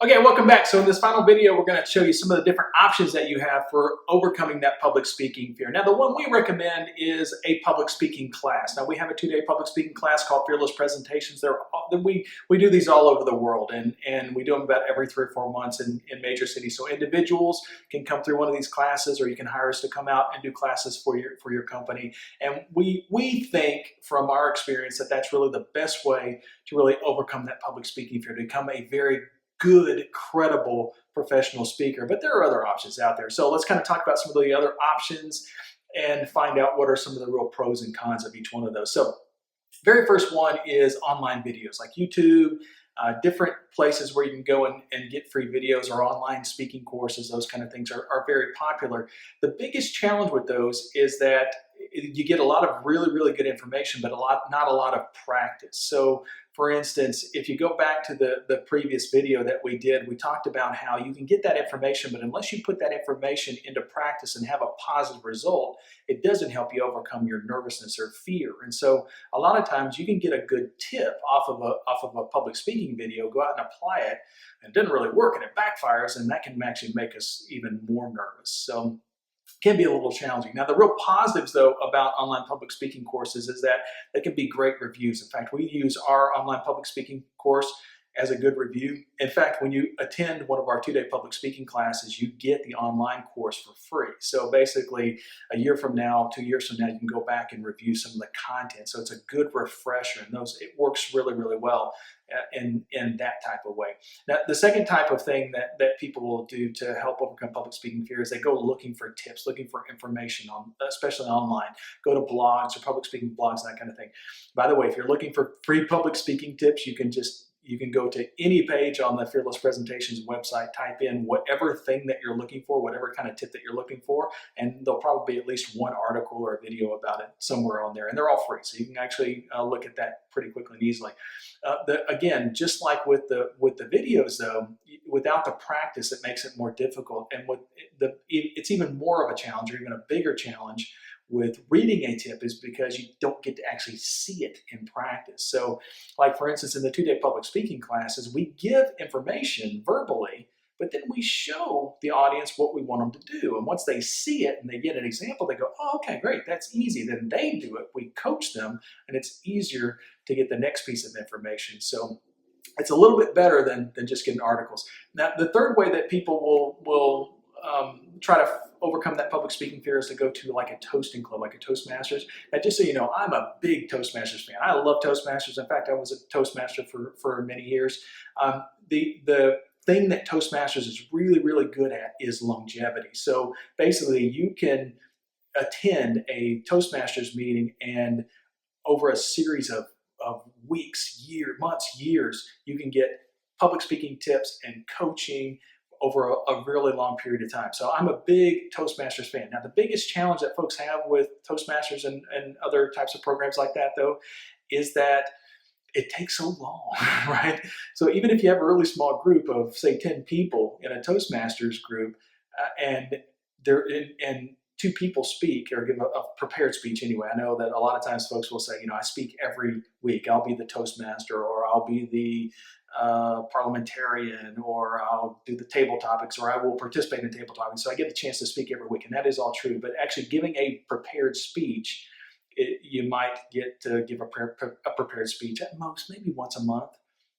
Okay, welcome back. So in this final video, we're going to show you some of the different options that you have for overcoming that public speaking fear. Now, the one we recommend is a public speaking class. Now, we have a 2-day public speaking class called Fearless Presentations. We do these all over the world, and we do them about every 3 or 4 months in major cities. So individuals can come through one of these classes, or you can hire us to come out and do classes for your company. And we think from our experience that that's really the best way to really overcome that public speaking fear, to become a very good, credible professional speaker. But there are other options out there. So let's kind of talk about some of the other options and find out what are some of the real pros and cons of each one of those. So very first one is online videos like YouTube, different places where you can go and get free videos, or online speaking courses. Those kind of things are very popular. The biggest challenge with those is that you get a lot of really good information, but not a lot of practice. So for instance, if you go back to the previous video that we did, we talked about how you can get that information, but unless you put that information into practice and have a positive result, it doesn't help you overcome your nervousness or fear. And so a lot of times you can get a good tip off of a public speaking video, go out and apply it, and it doesn't really work and it backfires, and that can actually make us even more nervous. So can be a little challenging. Now, the real positives, though, about online public speaking courses is that they can be great reviews. In fact, we use our online public speaking course as a good review. In fact, when you attend one of our 2-day public speaking classes, you get the online course for free. So basically, a year from now, 2 years from now, you can go back and review some of the content. So it's a good refresher, and it works really well in that type of way. Now, the second type of thing that people will do to help overcome public speaking fear is they go looking for tips, looking for information, especially online. Go to blogs or public speaking blogs, that kind of thing. By the way, if you're looking for free public speaking tips, you can go to any page on the Fearless Presentations website, type in whatever thing that you're looking for, whatever kind of tip that you're looking for, and there'll probably be at least one article or a video about it somewhere on there. And they're all free, so you can actually look at that pretty quickly and easily. Again, just like with the videos, though, without the practice, it makes it more difficult. And it's even more of a challenge, or even a bigger challenge, with reading a tip, is because you don't get to actually see it in practice. So like, for instance, in the 2-day public speaking classes, we give information verbally, but then we show the audience what we want them to do. And once they see it and they get an example, they go, oh, okay, great, that's easy. Then they do it, we coach them, and it's easier to get the next piece of information. So it's a little bit better than just getting articles. Now, the third way that people will try to overcome that public speaking fear is to go to like a toasting club, like a Toastmasters. Now, just so you know, I'm a big Toastmasters fan. I love Toastmasters. In fact, I was a Toastmaster for many years. The thing that Toastmasters is really good at is longevity. So basically, you can attend a Toastmasters meeting, and over a series of weeks, months, years, you can get public speaking tips and coaching over a really long period of time. So I'm a big Toastmasters fan. Now, the biggest challenge that folks have with Toastmasters and other types of programs like that, though, is that it takes so long, right? So even if you have a really small group of, say, 10 people in a Toastmasters group, and 2 people speak or give a prepared speech anyway. I know that a lot of times folks will say, I speak every week. I'll be the Toastmaster, or I'll be the parliamentarian, or I'll do the table topics, or I will participate in table topics. So I get a chance to speak every week, and that is all true. But actually giving a prepared speech, you might get to give a prepared speech at most, maybe once a month,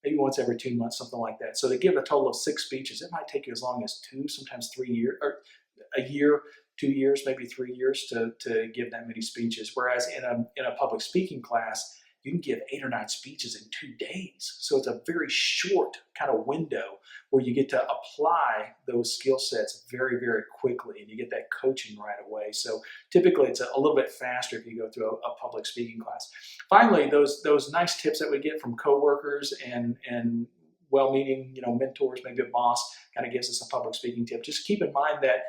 maybe once every 2 months, something like that. So to give a total of 6 speeches, it might take you as long as 2, sometimes 3 years, or a year, 2 years, maybe 3 years to give that many speeches. Whereas in a public speaking class, you can give 8 or 9 speeches in 2 days. So it's a very short kind of window where you get to apply those skill sets very quickly, and you get that coaching right away. So typically it's a little bit faster if you go through a public speaking class. Finally, those nice tips that we get from coworkers and well-meaning mentors, maybe a boss, kind of gives us a public speaking tip. Just keep in mind that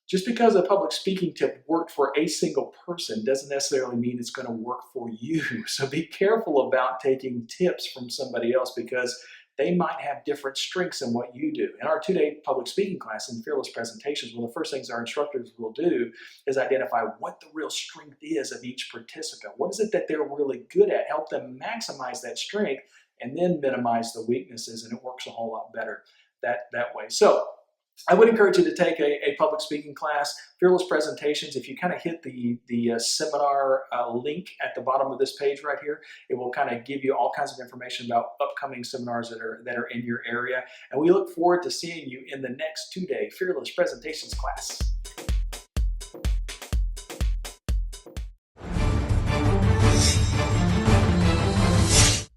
just because a public speaking tip worked for a single person doesn't necessarily mean it's going to work for you. So be careful about taking tips from somebody else, because they might have different strengths than what you do. In our 2-day public speaking class in Fearless Presentations, one of the first things our instructors will do is identify what the real strength is of each participant. What is it that they're really good at? Help them maximize that strength and then minimize the weaknesses, and it works a whole lot better that way. So I would encourage you to take a public speaking class, Fearless Presentations. If you kind of hit the seminar link at the bottom of this page right here, it will kind of give you all kinds of information about upcoming seminars that are in your area. And we look forward to seeing you in the next 2-day Fearless Presentations class.